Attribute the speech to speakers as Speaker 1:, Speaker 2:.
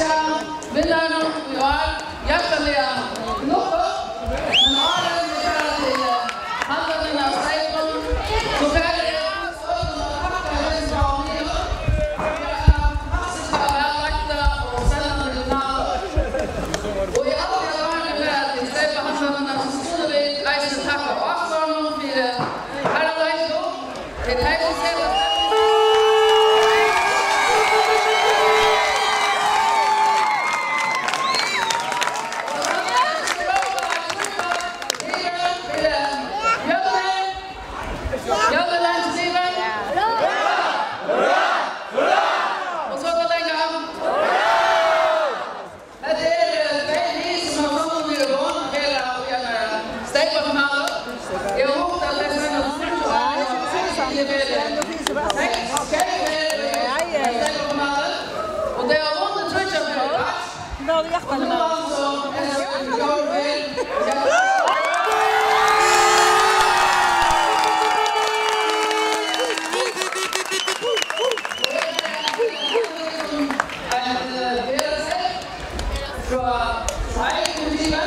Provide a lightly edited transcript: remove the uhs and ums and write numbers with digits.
Speaker 1: speciaal winnaar van jaar. Hjertelig genoeg. En alle mensen die handen in de stijl. Zo verder is het ook nog hartelijk welkom hier. Hartstikke welkom op zendende finale. Hoe je alle ervaringen met die stijlbehandelingen naar de school weet, lijst het hakken afkomen voor de allerlijst op. Het heeft een stijl.
Speaker 2: Wel de jacht aan de maat.
Speaker 1: Voor 5 minuten.